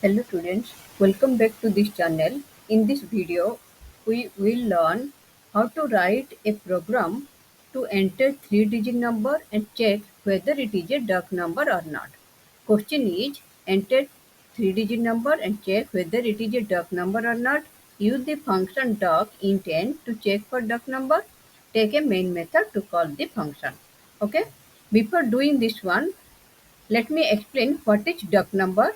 Hello students, welcome back to this channel. In this video, we will learn how to write a program to enter 3-digit number and check whether it is a duck number or not. Question is, enter 3-digit number and check whether it is a duck number or not. Use the function duck int n to check for duck number. Take a main method to call the function. Okay. Before doing this one, let me explain what is duck number.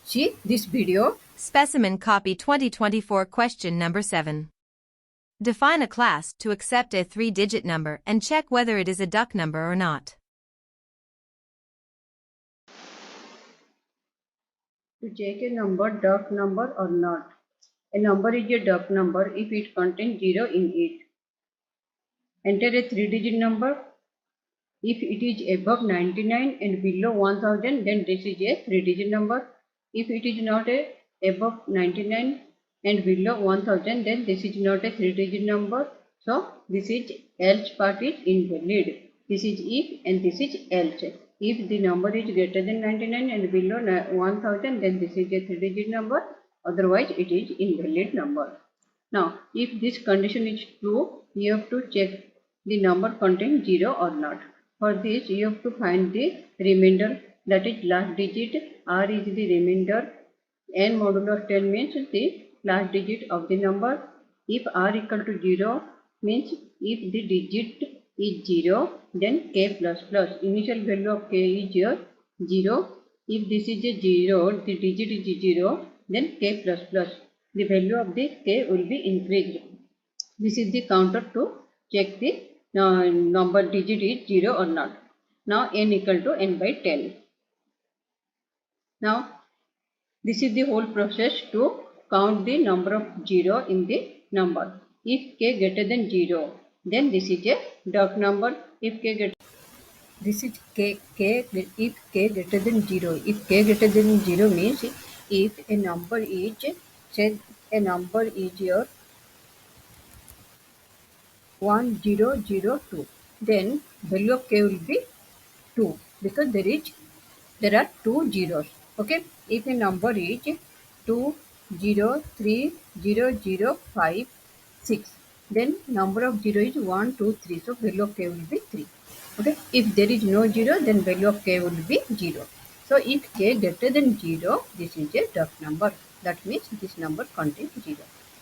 See this video. Specimen Copy 2024 Question number 7. Define a class to accept a 3-digit number and check whether it is a duck number or not. To check a number, duck number or not. A number is a duck number if it contains 0 in it. Enter a 3-digit number. If it is above 99 and below 1000, then this is a 3-digit number. If it is not above 99 and below 1000, then this is not a 3-digit number. So this is else part is invalid. This is if and this is else. If the number is greater than 99 and below 1000, then this is a 3-digit number. Otherwise, it is invalid number. Now, if this condition is true, you have to check the number contains 0 or not. For this, you have to find the remainder, that is last digit. R is the remainder. N modulo 10 means the last digit of the number. If R equal to 0 means if the digit is 0, then K plus plus. Initial value of K is here 0. If this is a 0, the digit is 0, then K plus plus. The value of the K will be increased. This is the counter to check the number digit is 0 or not. Now n equal to n by 10. Now this is the whole process to count the number of 0 in the number. If k greater than 0, then this is a duck number. If k greater, this is if k greater than 0. If k greater than 0 means if a number is, say a number is your 1002, then value of k will be 2 because there are two zeros. Okay, if a number is 2030056, then number of 0 is 1 2 3, so value of k will be 3. Okay, if there is no 0, then value of k will be 0. So if k greater than 0, this is a duck number. That means this number contains 0.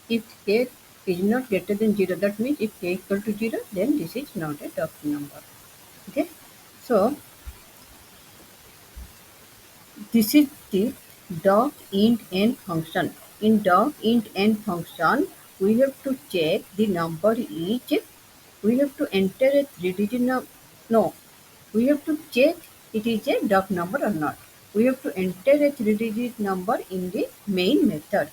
If k is not greater than 0, that means if k equal to 0, then this is not a duck number. Okay, so this is the doc int n function. In doc int n function, we have to check the number is, we have to enter a 3-digit number. No, we have to check it is a duck number or not. We have to enter a 3-digit number in the main method.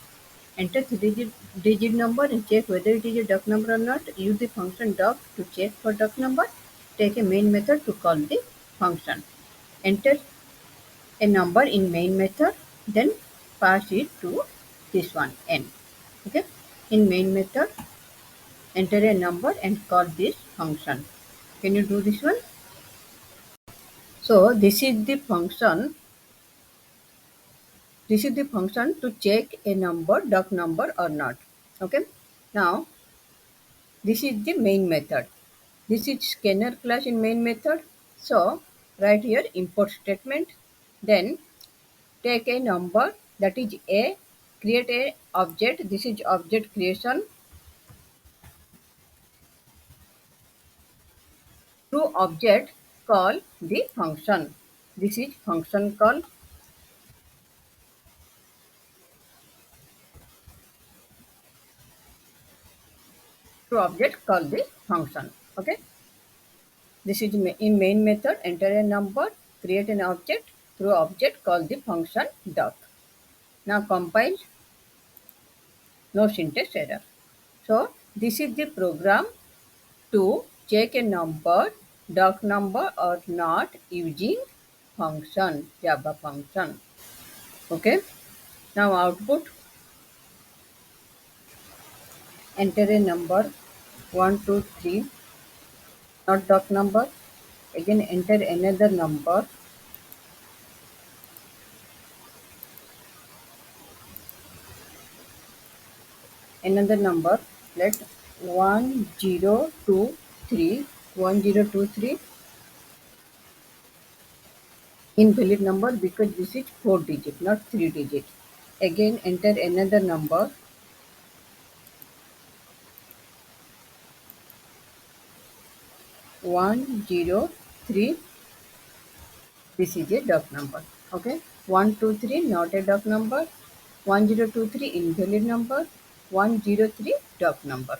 Enter 3-digit number and check whether it is a duck number or not. Use the function duck to check for duck number. Take a main method to call the function. Enter a number in main method, then pass it to this one n. Okay, in main method enter a number and call this function. Can you do this one? So this is the function to check a number duck number or not. Okay, now this is the main method. This is scanner class in main method. So write here import statement, then take a number, that is a, create a object, this is object creation. Through object call the function. This is function call. Through object call the function. Okay. This is in main method, enter a number, create an object, through object call the function duck. Now compile, no syntax error. So this is the program to check a number, duck number or not using function, Java function. Okay. Now output, enter a number 1 2 3, not duck number. Again enter another number. another number. Let 1023 1023 invalid number because this is 4 digit, not 3 digit. Again enter another number. 103, this is a duck number. Okay, 123 not a duck number, 1023 invalid number, 103 duck number.